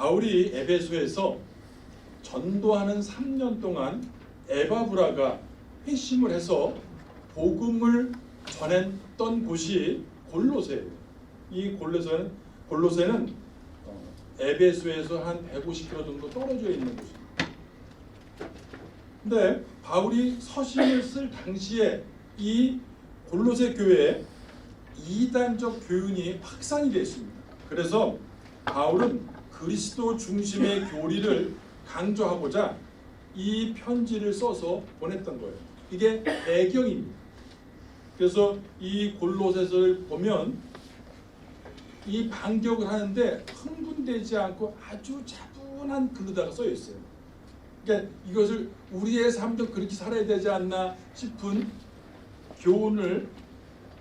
바울이 에베소에서 전도하는 3년 동안 에바브라가 회심을 해서 복음을 전했던 곳이 골로새예요. 이 골로새는 에베소에서 한 150km 정도 떨어져 있는 곳입니다. 근데 바울이 서신을 쓸 당시에 이 골로새 교회에 이단적 교훈이 확산이 됐습니다. 그래서 바울은 그리스도 중심의 교리를 강조하고자 이 편지를 써서 보냈던 거예요. 이게 배경입니다. 그래서 이 골로새서를 보면 이 반격을 하는데 흥분되지 않고 아주 차분한 글로다가 써 있어요. 그러니까 이것을 우리의 삶도 그렇게 살아야 되지 않나 싶은 교훈을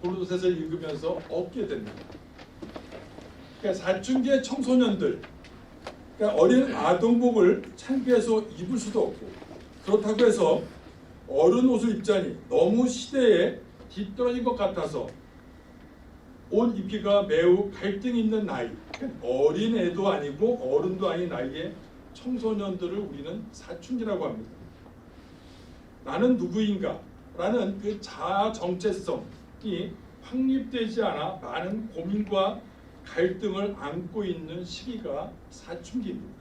골로새서를 읽으면서 얻게 됩니다. 그러니까 사춘기의 청소년들, 그러니까 어린 아동복을 창피해서 입을 수도 없고, 그렇다고 해서 어른 옷을 입자니 너무 시대에 뒤떨어진 것 같아서 옷 입기가 매우 갈등 있는 나이, 어린 애도 아니고 어른도 아닌 나이에 청소년들을 우리는 사춘기라고 합니다. 나는 누구인가? 라는 그 자아 정체성이 확립되지 않아 많은 고민과 갈등을 안고 있는 시기가 사춘기입니다.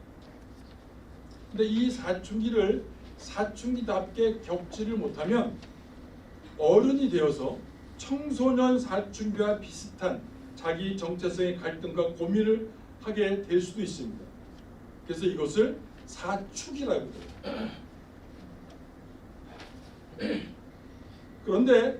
근데 이 사춘기를 사춘기답게 겪지를 못하면 어른이 되어서 청소년 사춘기와 비슷한 자기 정체성의 갈등과 고민을 하게 될 수도 있습니다. 그래서 이것을 사축이라고 해요. 그런데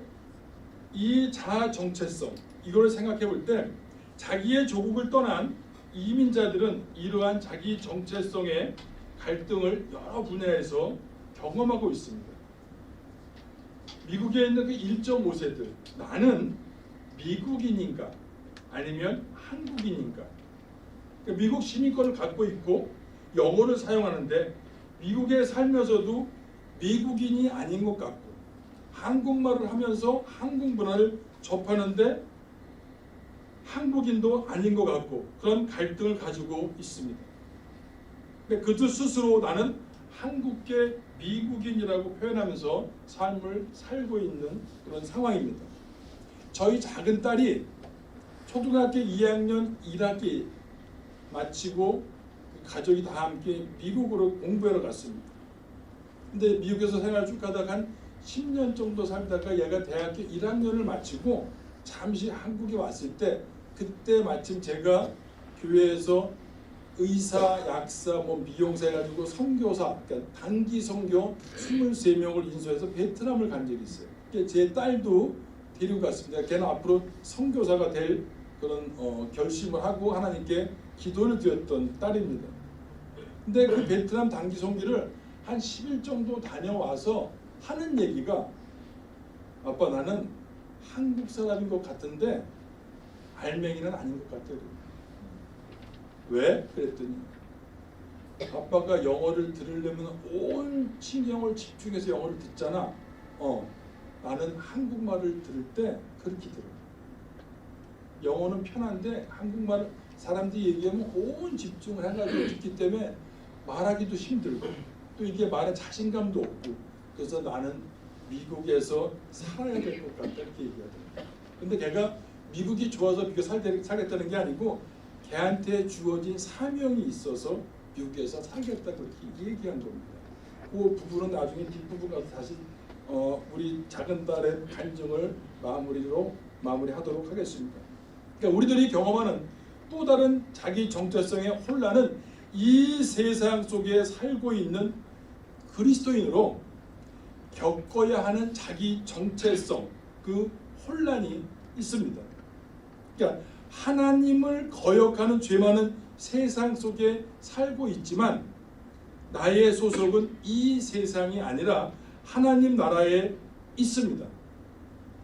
이 자아 정체성, 이걸 생각해 볼 때 자기의 조국을 떠난 이민자들은 이러한 자기 정체성의 갈등을 여러 분야에서 경험하고 있습니다. 미국에 있는 그 1.5세들, 나는 미국인인가 아니면 한국인인가? 그러니까 미국 시민권을 갖고 있고 영어를 사용하는데 미국에 살면서도 미국인이 아닌 것 같고, 한국말을 하면서 한국 문화를 접하는데 한국인도 아닌 것 같고, 그런 갈등을 가지고 있습니다. 그들 스스로 나는 한국계 미국인이라고 표현하면서 삶을 살고 있는 그런 상황입니다. 저희 작은 딸이 초등학교 2학년 1학기 마치고 가족이 다 함께 미국으로 공부하러 갔습니다. 근데 미국에서 생활 쭉 하다가 한 10년 정도 살다가 얘가 대학교 1학년을 마치고 잠시 한국에 왔을 때, 그때 마침 제가 교회에서 의사, 약사, 미용사 해가지고 선교사, 그러니까 단기 선교 23명을 인수해서 베트남을 간 적이 있어요. 제 딸도 데리고 갔습니다. 걔는 앞으로 선교사가 될 그런 결심을 하고 하나님께 기도를 드렸던 딸입니다. 근데 그 베트남 단기 선교를 한 10일 정도 다녀와서 하는 얘기가, 아빠 나는 한국 사람인 것 같은데 알맹이는 아닌 것 같아요. 왜? 그랬더니 아빠가 영어를 들으려면 온 신경을 집중해서 영어를 듣잖아. 나는 한국말을 들을 때 그렇게 들어. 영어는 편한데 한국말 사람들이 얘기하면 온 집중을 해가지고 듣기 때문에 말하기도 힘들고, 또 이게 말에 자신감도 없고, 그래서 나는 미국에서 살아야 될 것 같다 이렇게 얘기하더라고요. 근데 걔가 미국이 좋아서 미국에 살겠다는 게 아니고 걔한테 주어진 사명이 있어서 미국에서 살겠다고 그렇게 얘기한 겁니다. 그 부분은 나중에 뒷부분 가서 다시 우리 작은 딸의 간증을 마무리하도록 하겠습니다. 그러니까 우리들이 경험하는 또 다른 자기 정체성의 혼란은 이 세상 속에 살고 있는 그리스도인으로 겪어야 하는 자기 정체성, 그 혼란이 있습니다. 그러니까 하나님을 거역하는 죄 많은 세상 속에 살고 있지만 나의 소속은 이 세상이 아니라 하나님 나라에 있습니다.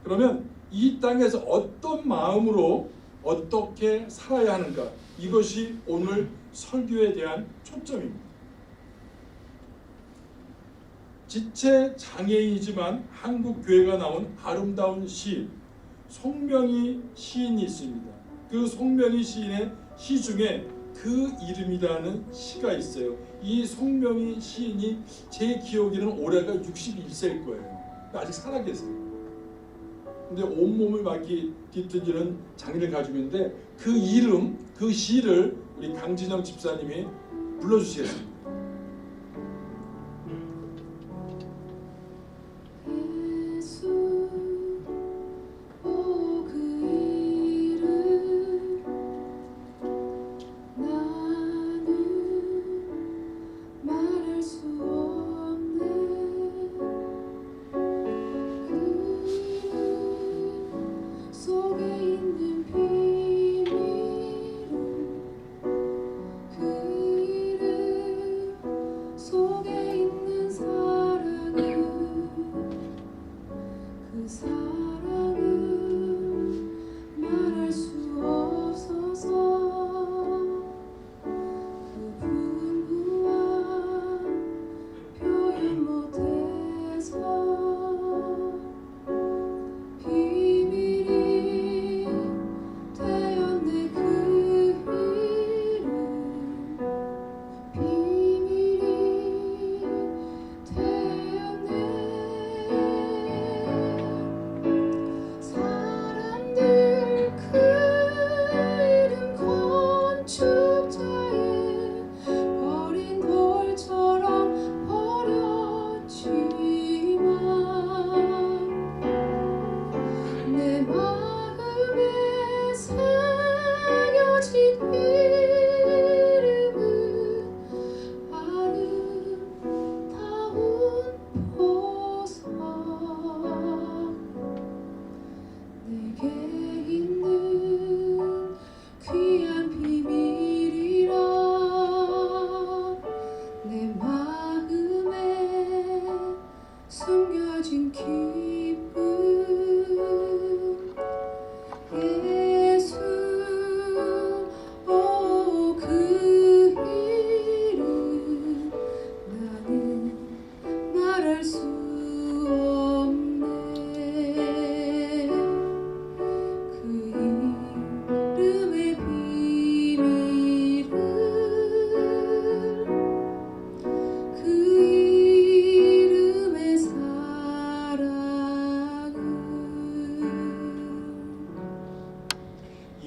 그러면 이 땅에서 어떤 마음으로 어떻게 살아야 하는가, 이것이 오늘 설교에 대한 초점입니다. 지체 장애인이지만 한국 교회가 나온 아름다운 시인 송명희 시인이 있습니다. 그 송명희 시인의 시 중에 그 이름이라는 시가 있어요. 이 송명희 시인이 제 기억에는 올해가 61세일 거예요. 아직 살아계세요. 근데 온몸을 막이 뒤틀리는 장애를 가지고 있는데 그 이름, 그 시를 우리 강진영 집사님이 불러주시겠습니다.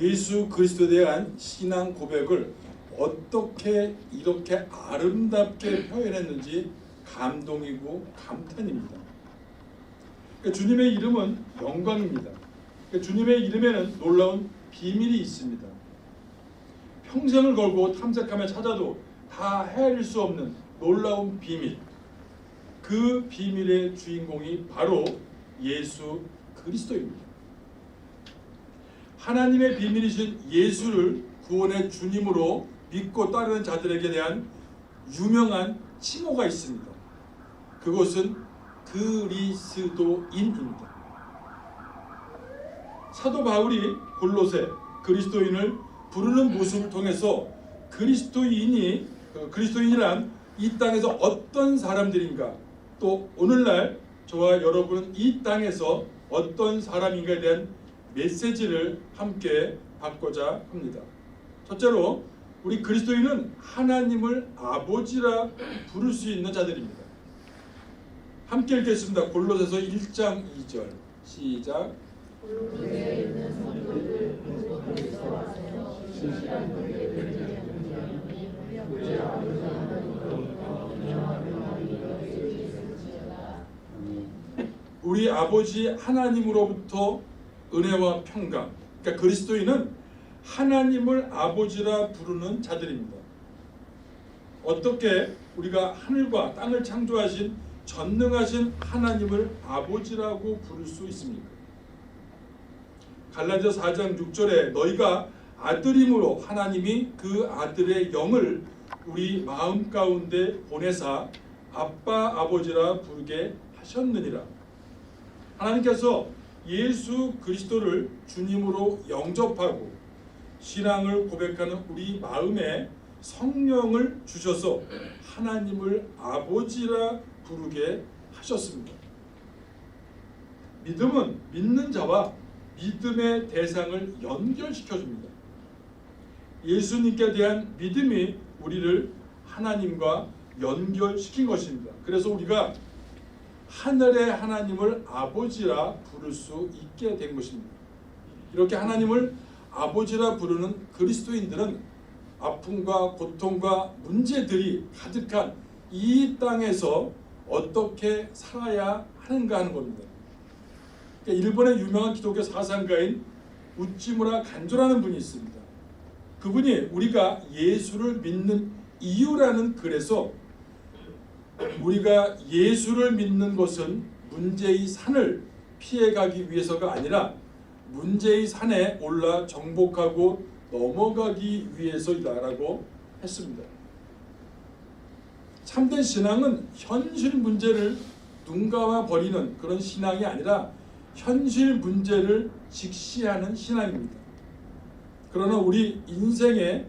예수 그리스도에 대한 신앙 고백을 어떻게 이렇게 아름답게 표현했는지 감동이고 감탄입니다. 그러니까 주님의 이름은 영광입니다. 그러니까 주님의 이름에는 놀라운 비밀이 있습니다. 평생을 걸고 탐색하며 찾아도 다 헤아릴 수 없는 놀라운 비밀. 그 비밀의 주인공이 바로 예수 그리스도입니다. 하나님의 비밀이신 예수를 구원의 주님으로 믿고 따르는 자들에게 대한 유명한 칭호가 있습니다. 그것은 그리스도인입니다. 사도 바울이 골로새 그리스도인을 부르는 모습을 통해서 그리스도인이란 이 땅에서 어떤 사람들인가, 또 오늘날 저와 여러분은 이 땅에서 어떤 사람인가에 대한 메시지를 함께 받고자 합니다. 첫째로 우리 그리스도인은 하나님을 아버지라 부를 수 있는 자들입니다. 함께 읽겠습니다. 골로새서 1장 2절 시작. 골로새에 있는 성도들 그리스도 안에서 신실한 분들의 능력이 우리 아버지 하나님으로부터 우리 아버지 하나님으로부터 은혜와 평강. 그러니까 그리스도인은 하나님을 아버지라 부르는 자들입니다. 어떻게 우리가 하늘과 땅을 창조하신 전능하신 하나님을 아버지라고 부를 수 있습니까? 갈라디아 4장 6절에 너희가 아들임으로 하나님이 그 아들의 영을 우리 마음 가운데 보내사 아빠 아버지라 부르게 하셨느니라. 하나님께서 예수 그리스도를 주님으로 영접하고 신앙을 고백하는 우리 마음에 성령을 주셔서 하나님을 아버지라 부르게 하셨습니다. 믿음은 믿는 자와 믿음의 대상을 연결시켜줍니다. 예수님께 대한 믿음이 우리를 하나님과 연결시킨 것입니다. 그래서 우리가 하늘의 하나님을 아버지라 부를 수 있게 된 것입니다. 이렇게 하나님을 아버지라 부르는 그리스도인들은 아픔과 고통과 문제들이 가득한 이 땅에서 어떻게 살아야 하는가 하는 겁니다. 그러니까 일본의 유명한 기독교 사상가인 우찌무라 간조라는 분이 있습니다. 그분이 우리가 예수를 믿는 이유라는 글에서 우리가 예수를 믿는 것은 문제의 산을 피해가기 위해서가 아니라 문제의 산에 올라 정복하고 넘어가기 위해서이다라고 했습니다. 참된 신앙은 현실 문제를 눈 감아 버리는 그런 신앙이 아니라 현실 문제를 직시하는 신앙입니다. 그러나 우리 인생의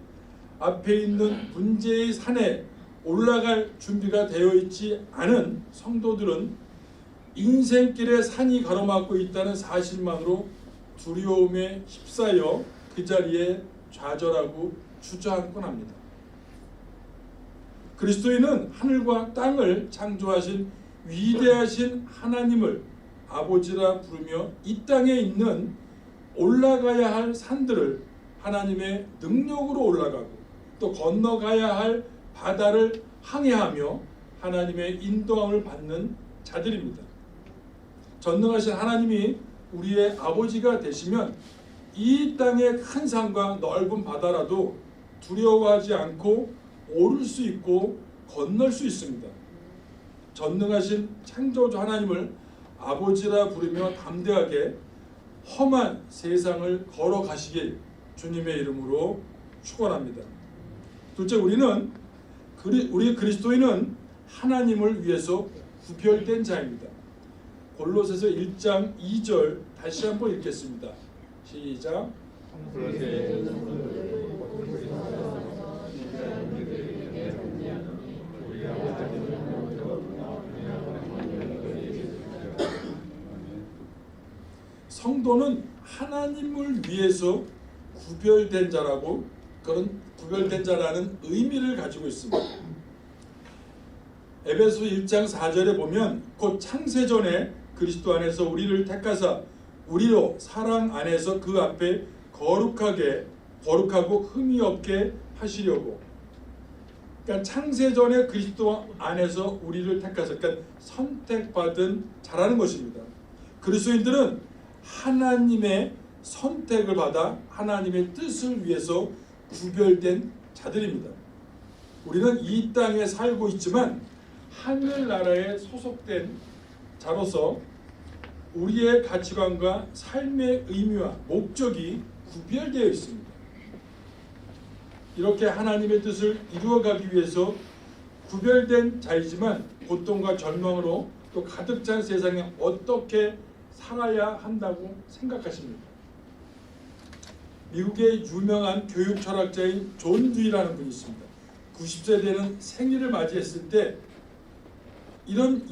앞에 있는 문제의 산에 올라갈 준비가 되어 있지 않은 성도들은 인생길에 산이 가로막고 있다는 사실만으로 두려움에 휩싸여 그 자리에 좌절하고 주저앉곤 합니다. 그리스도인은 하늘과 땅을 창조하신 위대하신 하나님을 아버지라 부르며 이 땅에 있는 올라가야 할 산들을 하나님의 능력으로 올라가고 또 건너가야 할 바다를 항해하며 하나님의 인도함을 받는 자들입니다. 전능하신 하나님이 우리의 아버지가 되시면 이 땅의 큰 산과 넓은 바다라도 두려워하지 않고 오를 수 있고 건널 수 있습니다. 전능하신 창조주 하나님을 아버지라 부르며 담대하게 험한 세상을 걸어가시길 주님의 이름으로 축원합니다. 둘째, 우리 그리스도인은 하나님을 위해서 구별된 자입니다. 골로새서 1장 2절 다시 한번 읽겠습니다. 시작. 성도는 하나님을 위해서 구별된 자라고 그런 구별된 자라는 의미를 가지고 있습니다. 에베소 1장 4절에 보면 곧 창세전에 그리스도 안에서 우리를 택하사 우리로 사랑 안에서 그 앞에 거룩하고 흠이 없게 하시려고. 그러니까 창세전에 그리스도 안에서 우리를 택하사, 그러니까 선택받은 자라는 것입니다. 그리스도인들은 하나님의 선택을 받아 하나님의 뜻을 위해서 구별된 자들입니다. 우리는 이 땅에 살고 있지만 하늘나라에 소속된 자로서 우리의 가치관과 삶의 의미와 목적이 구별되어 있습니다. 이렇게 하나님의 뜻을 이루어가기 위해서 구별된 자이지만 고통과 절망으로 또 가득 찬 세상에 어떻게 살아야 한다고 생각하십니까? 미국의 유명한 교육 철학자인 존 듀이라는 분이 있습니다. 90세 되는 생일을 맞이했을 때 이런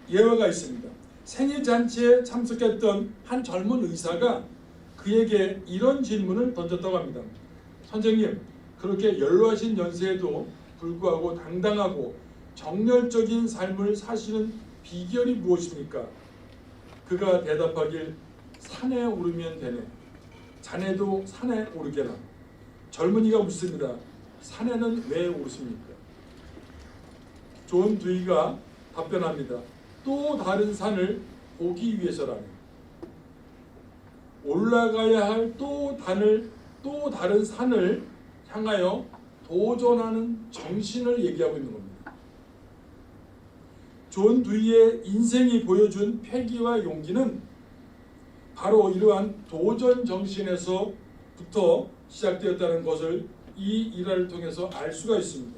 예화가 있습니다. 생일 잔치에 참석했던 한 젊은 의사가 그에게 이런 질문을 던졌다고 합니다. 선생님, 그렇게 연로하신 연세에도 불구하고 당당하고 정열적인 삶을 사시는 비결이 무엇입니까? 그가 대답하길 산에 오르면 되네. 자네도 산에 오르게라. 젊은이가 묻습니다. 산에는 왜 오르십니까? 존 듀이가 답변합니다. 또 다른 산을 보기 위해서라네. 올라가야 할 또 다른 산을 향하여 도전하는 정신을 얘기하고 있는 겁니다. 존 듀이의 인생이 보여준 패기와 용기는 바로 이러한 도전 정신에서부터 시작되었다는 것을 이 일화를 통해서 알 수가 있습니다.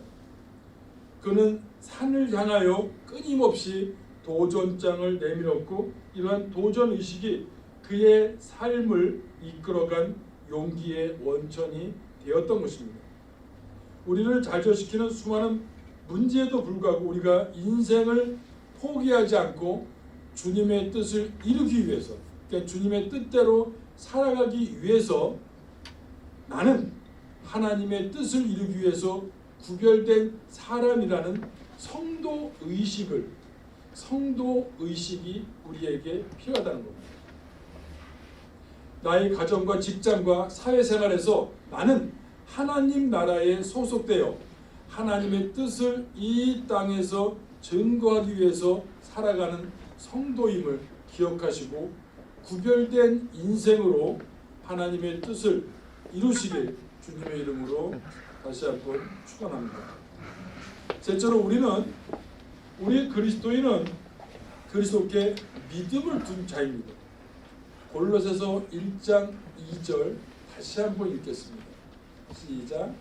그는 산을 향하여 끊임없이 도전장을 내밀었고 이러한 도전의식이 그의 삶을 이끌어간 용기의 원천이 되었던 것입니다. 우리를 좌절시키는 수많은 문제에도 불구하고 우리가 인생을 포기하지 않고 주님의 뜻을 이루기 위해서, 그러니까 주님의 뜻대로 살아가기 위해서 나는 하나님의 뜻을 이루기 위해서 구별된 사람이라는 성도 의식이 우리에게 필요하다는 겁니다. 나의 가정과 직장과 사회생활에서 나는 하나님 나라에 소속되어 하나님의 뜻을 이 땅에서 증거하기 위해서 살아가는 성도임을 기억하시고 구별된 인생으로 하나님의 뜻을 이루시길 주님의 이름으로 다시 한번 축원합니다. 셋째로 우리 그리스도인은 그리스도께 믿음을 둔 자입니다. 골로새서 1장 2절 다시 한번 읽겠습니다. 시작.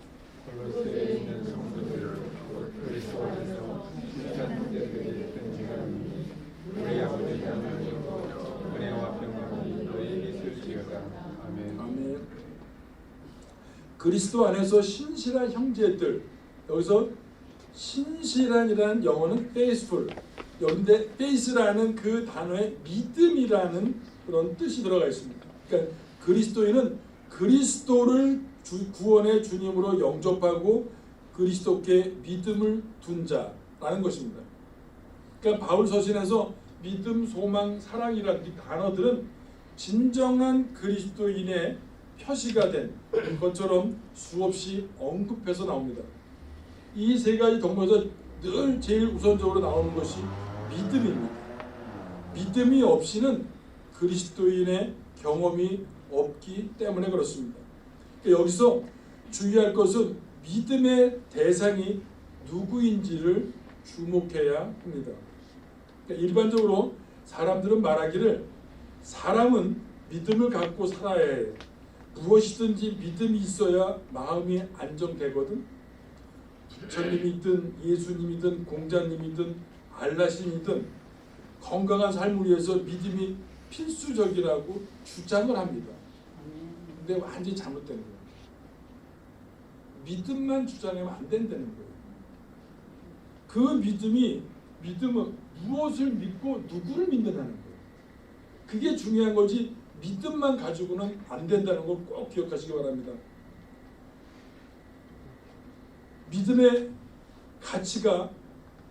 골로새에 있는 성도들을 그리스도 안에서 신실한 자들에게 편지하노니 우리 아버지 하나님과 은혜와 평강이 너희에게 있을지어다. 아멘. 아멘. 그리스도 안에서 신실한 형제들, 여기서 신실한이라는 영어는 faithful. 여기데 faith라는 그 단어에 믿음이라는 그런 뜻이 들어가 있습니다. 그러니까 그리스도인은 그리스도를 구원의 주님으로 영접하고 그리스도께 믿음을 둔 자라는 것입니다. 그러니까 바울 서신에서 믿음, 소망, 사랑이라는 이 단어들은 진정한 그리스도인의 표시가 된 것처럼 수없이 언급해서 나옵니다. 이 세 가지 덕목에서 늘 제일 우선적으로 나오는 것이 믿음입니다. 믿음이 없이는 그리스도인의 경험이 없기 때문에 그렇습니다. 여기서 주의할 것은 믿음의 대상이 누구인지를 주목해야 합니다. 일반적으로 사람들은 말하기를 사람은 믿음을 갖고 살아야 해. 무엇이든지 믿음이 있어야 마음이 안정되거든. 부처님이든 예수님이든 공자님이든 알라신이든 건강한 삶을 위해서 믿음이 필수적이라고 주장을 합니다. 근데 완전히 잘못된 거예요. 믿음만 주장하면 안 된다는 거예요. 그 믿음은 무엇을 믿고 누구를 믿는다는 거예요. 그게 중요한 거지 믿음만 가지고는 안 된다는 걸 꼭 기억하시기 바랍니다. 믿음의 가치가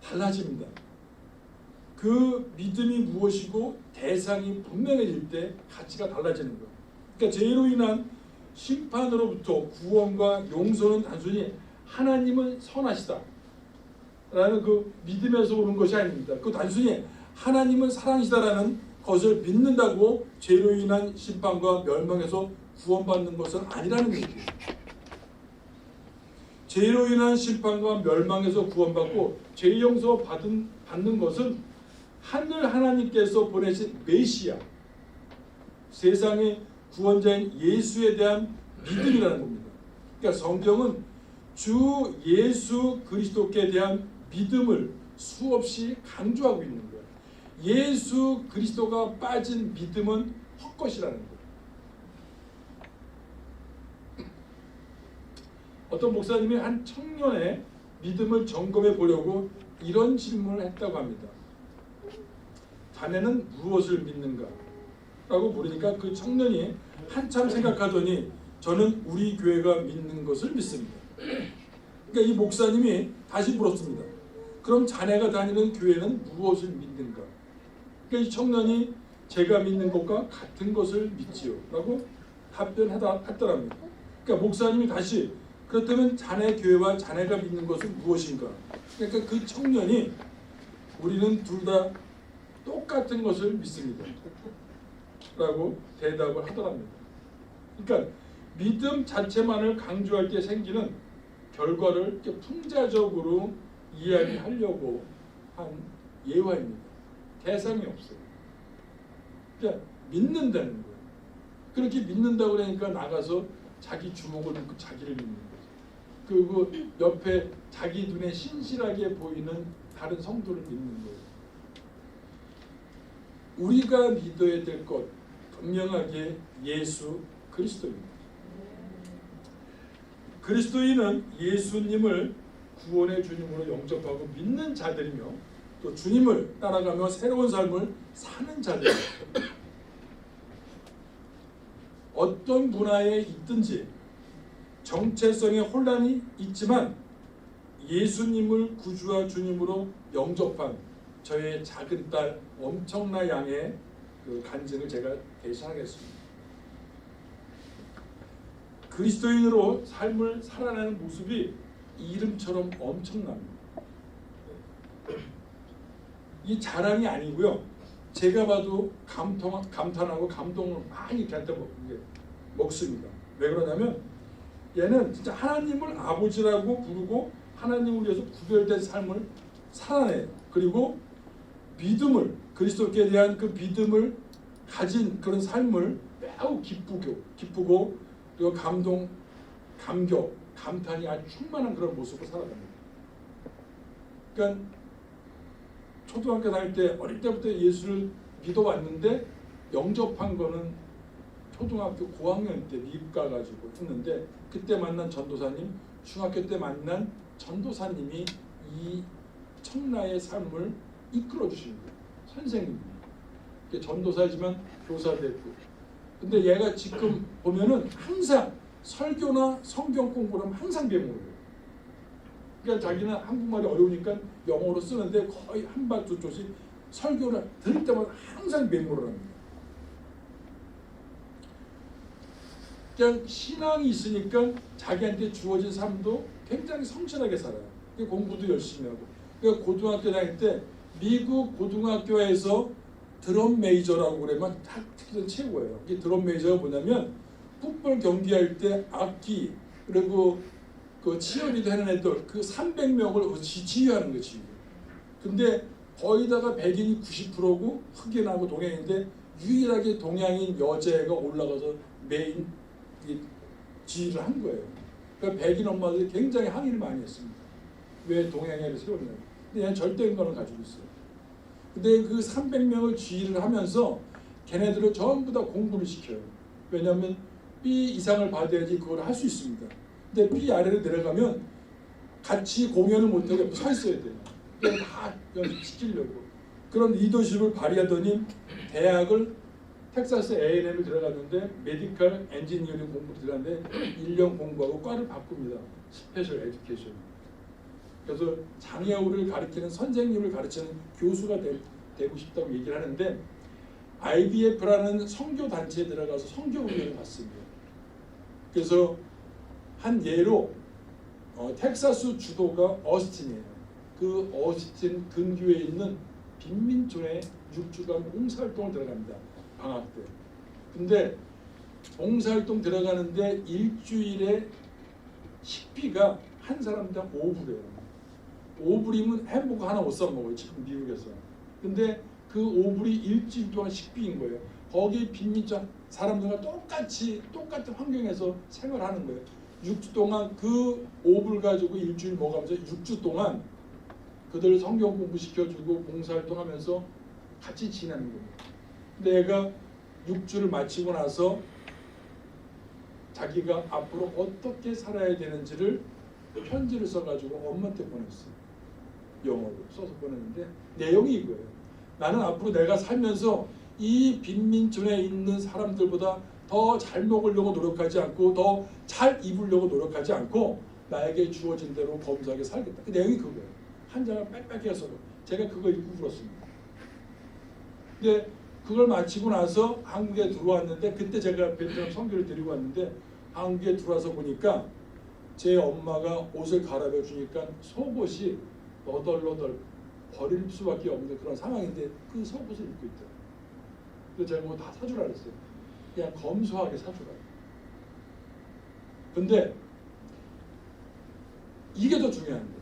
달라집니다. 그 믿음이 무엇이고 대상이 분명해질 때 가치가 달라지는 거예요. 그러니까 죄로 인한 심판으로부터 구원과 용서는 단순히 하나님은 선하시다 라는 그 믿음에서 오는 것이 아닙니다. 그 단순히 하나님은 사랑이시다라는 것을 믿는다고 죄로 인한 심판과 멸망에서 구원받는 것은 아니라는 얘기예요. 죄로 인한 심판과 멸망에서 구원받고 죄 용서 받는 것은 하늘 하나님께서 보내신 메시아, 세상의 구원자인 예수에 대한 믿음이라는 겁니다. 그러니까 성경은 주 예수 그리스도께 대한 믿음을 수없이 강조하고 있는 거예요. 예수 그리스도가 빠진 믿음은 헛것이라는 거예요. 어떤 목사님이 한 청년의 믿음을 점검해 보려고 이런 질문을 했다고 합니다. 자네는 무엇을 믿는가? 라고 물으니까 그 청년이 한참 생각하더니 저는 우리 교회가 믿는 것을 믿습니다. 그러니까 이 목사님이 다시 물었습니다. 그럼 자네가 다니는 교회는 무엇을 믿는가? 그러니까 이 청년이 제가 믿는 것과 같은 것을 믿지요 라고 답변하더랍니다. 그러니까 목사님이 다시 그렇다면 자네 교회와 자네가 믿는 것은 무엇인가? 그러니까 그 청년이 우리는 둘 다 똑같은 것을 믿습니다 라고 대답을 하더랍니다. 그러니까 믿음 자체만을 강조할 때 생기는 결과를 이렇게 풍자적으로 이야기하려고 한 예화입니다. 대상이 없어요. 그러니까 믿는다는 거예요. 그렇게 믿는다고 그러니까 나가서 자기 주먹을 믿고 자기를 믿는 거죠. 그리고 옆에 자기 눈에 신실하게 보이는 다른 성도를 믿는 거예요. 우리가 믿어야 될 것 분명하게 예수 그리스도입니다. 그리스도인은 예수님을 구원의 주님으로 영접하고 믿는 자들이며 또 주님을 따라가며 새로운 삶을 사는 자들입니다. 어떤 문화에 있든지 정체성의 혼란이 있지만 예수님을 구주와 주님으로 영접한 저의 작은 딸 엄청난 양의 그 간증을 제가 대신하겠습니다. 그리스도인으로 삶을 살아내는 모습이 이름처럼 엄청납니다. 이 자랑이 아니고요. 제가 봐도 감탄하고 감동을 많이 걔한테 먹습니다. 왜 그러냐면 얘는 진짜 하나님을 아버지라고 부르고 하나님을 위해서 구별된 삶을 살아내요. 그리고 믿음을, 그리스도께 대한 그 믿음을 가진 그런 삶을 매우 기쁘고 그리고 감격, 감탄이 아주 충만한 그런 모습을 살아갑니다. 그러니까 초등학교 다닐 때 어릴 때부터 예수를 믿어왔는데 영접한 거는 초등학교 고학년 때 미국 가가지고 했는데 그때 만난 전도사님, 중학교 때 만난 전도사님이 이 청라의 삶을 이끌어 주시는 거예요. 선생님이. 전도사이지만 교사도 했고. 근데 얘가 지금 보면은 항상 설교나 성경 공부를 하면 항상 배워요. 그러니까 자기는 한국말이 어려우니까 영어로 쓰는데 거의 한 발 두 조씩 설교를 들을 때마다 항상 메모를 합니다. 그냥 신앙이 있으니까 자기한테 주어진 삶도 굉장히 성실하게 살아요. 공부도 열심히 하고. 그러니까 고등학교 다닐 때 미국 고등학교에서 드럼 메이저라고 그러면 특히 최고예요. 이 드럼 메이저가 뭐냐면 풋볼 경기할 때 악기 그리고 그 치어리더 하는 애들 그 300명을 지휘하는 거지. 근데 거의다가 백인이 90%고 흑인하고 동양인데 유일하게 동양인 여자애가 올라가서 메인 지휘를 한 거예요. 그러니까 백인 엄마들이 굉장히 항의를 많이 했습니다. 왜 동양애를 세웠냐고. 근데 얘는 절대인간을 가지고 있어요. 근데 그 300명을 지휘를 하면서 걔네들을 전부 다 공부를 시켜요. 왜냐하면 B 이상을 받아야지 그걸 할 수 있습니다. 근데 B 아래로 내려가면 같이 공연을 못하게 서 있어야 돼요. 그냥 다 연습시키려고. 그런 리더십을 발휘하더니 대학을 텍사스 A&M을 들어갔는데 메디컬 엔지니어링 공부를 들어갔는데 1년 공부하고 과를 바꿉니다. 스페셜 에듀케이션. 그래서 장애우를 가르치는 선생님을 가르치는 교수가 되고 싶다고 얘기를 하는데 IBF라는 선교 단체에 들어가서 선교 훈련을 받습니다. 그래서 한 예로 텍사스 주도가 어스틴이에요. 그 어스틴 근교에 있는 빈민촌에 6주간 봉사활동을 들어갑니다. 방학 때. 근데 봉사활동 들어가는데 일주일에 식비가 한 사람당 5불이에요. 5불이면 햄버거 하나 못 사 먹어요. 지금 미국에서. 근데 그 5불이 일주일 동안 식비인 거예요. 거기 빈민촌 사람들과 똑같은 환경에서 생활하는 거예요. 6주 동안 그 5불 가지고 일주일 먹으면서 6주 동안 그들 성경 공부 시켜주고 봉사활동하면서 같이 지내는 거예요. 근데 얘가 6주를 마치고 나서 자기가 앞으로 어떻게 살아야 되는지를 편지를 써가지고 엄마한테 보냈어요. 영어로 써서 보냈는데 내용이 이거예요. 나는 앞으로 내가 살면서 이 빈민촌에 있는 사람들보다 더 잘 먹으려고 노력하지 않고 더 잘 입으려고 노력하지 않고 나에게 주어진 대로 검소하게 살겠다. 그 내용이 그거예요. 한 장을 빽빽히 해서 제가 그거 읽고 울었습니다. 근데 그걸 마치고 나서 한국에 들어왔는데 그때 제가 베트남 선교를 데리고 왔는데 한국에 들어와서 보니까 제 엄마가 옷을 갈아입혀 주니까 속옷이 너덜너덜 버릴 수밖에 없는 그런 상황인데 그 속옷을 입고 있다. 그래서 제가 뭐 다 사주라 그랬어요. 그냥 검소하게 사주라. 근데 이게 더 중요한 거예요.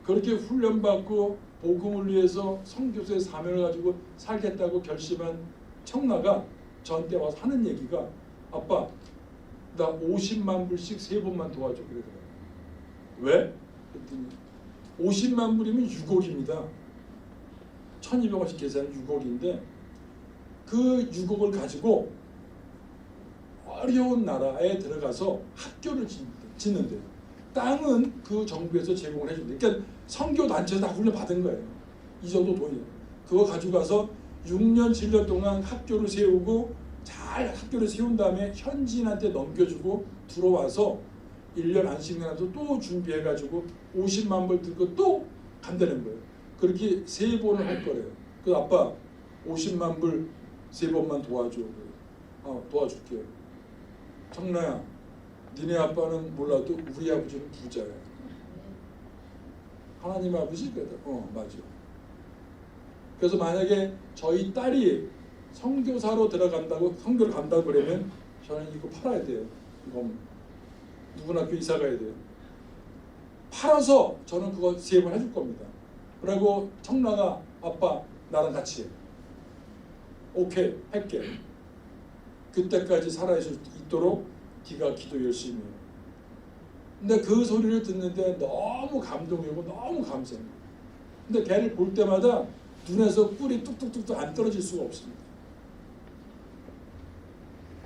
그렇게 훈련받고 복음을 위해서 선교사의 사명을 가지고 살겠다고 결심한 청라가 저한테 와서 하는 얘기가 아빠 나 50만 불씩 3번만 도와줘 그러더라고요. 왜? 그랬더니 50만 불이면 6억입니다. 1200원씩 계산은 6억인데 그 6억을 가지고 어려운 나라에 들어가서 학교를 짓는데요. 땅은 그 정부에서 제공을 해준대요. 그러니까 선교단체에서 다 훈련 받은 거예요. 이 정도 돈이에요. 그거 가지고 가서 6년 7년 동안 학교를 세우고 잘 학교를 세운 다음에 현지인한테 넘겨주고 들어와서 1년 안식년도 또 준비해가지고 50만 불 들고 또 간다는 거예요. 그렇게 3번을 할 거래요. 그 아빠 50만 불 3번만 도와줘. 도와줄게. 청라야, 니네 아빠는 몰라도 우리 아버지는 부자야. 하나님 아버지? 맞아. 그래서 만약에 저희 딸이 선교사로 들어간다고, 선교를 간다고 그러면 저는 이거 팔아야 돼요. 이거 누구나 학교 이사 가야 돼요. 팔아서 저는 그거 3번 해줄 겁니다. 그리고 청라가 아빠 나랑 같이 해. 오케이 할게. 그때까지 살아있을 수 있도록 네가 기도 열심히 해. 근데 그 소리를 듣는데 너무 감동이고 너무 감사해요. 근데 걔를 볼 때마다 눈에서 꿀이 뚝뚝뚝뚝 안 떨어질 수가 없습니다.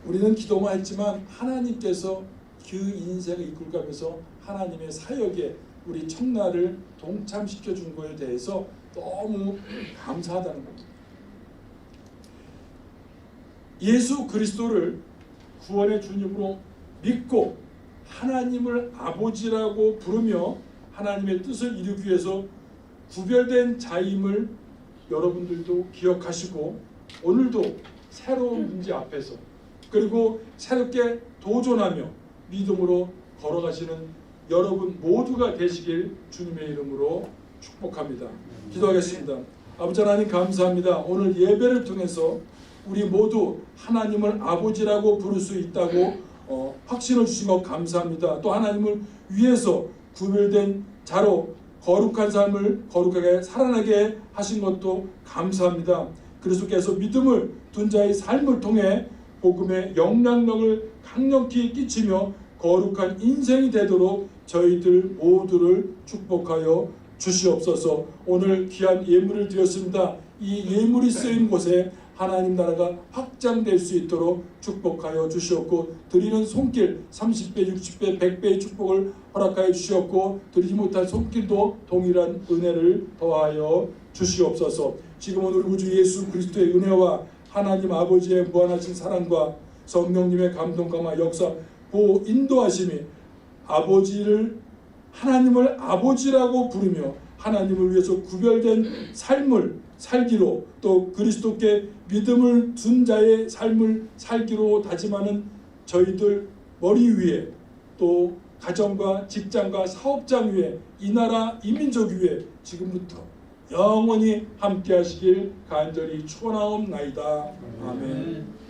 우리는 기도만 했지만 하나님께서 그 인생을 이끌어가면서 하나님의 사역에 우리 청라를 동참시켜 준 거에 대해서 너무 감사하다는 겁니다. 예수 그리스도를 구원의 주님으로 믿고 하나님을 아버지라고 부르며 하나님의 뜻을 이루기 위해서 구별된 자임을 여러분들도 기억하시고 오늘도 새로운 문제 앞에서 그리고 새롭게 도전하며 믿음으로 걸어가시는 여러분 모두가 되시길 주님의 이름으로 축복합니다. 기도하겠습니다. 아버지 하나님 감사합니다. 오늘 예배를 통해서 우리 모두 하나님을 아버지라고 부를 수 있다고 확신을 주신 것 감사합니다. 또 하나님을 위해서 구별된 자로 거룩한 삶을 거룩하게 살아나게 하신 것도 감사합니다. 그리스도께서 믿음을 둔 자의 삶을 통해 복음의 영향력을 강력히 끼치며 거룩한 인생이 되도록 저희들 모두를 축복하여 주시옵소서. 오늘 귀한 예물을 드렸습니다. 이 예물이 쓰인 곳에 하나님 나라가 확장될 수 있도록 축복하여 주시옵고 드리는 손길 30배, 60배, 100배의 축복을 허락하여 주시옵고 드리지 못할 손길도 동일한 은혜를 더하여 주시옵소서. 지금은 우리 구주 예수 그리스도의 은혜와 하나님 아버지의 무한하신 사랑과 성령님의 감동감화 역사 보호 인도하심이 아버지를 하나님을 아버지라고 부르며 하나님을 위해서 구별된 삶을 살기로 또 그리스도께 믿음을 둔 자의 삶을 살기로 다짐하는 저희들 머리 위에 또 가정과 직장과 사업장 위에 이 나라 이 민족 위에 지금부터 영원히 함께 하시길 간절히 축원하옵나이다. 아멘.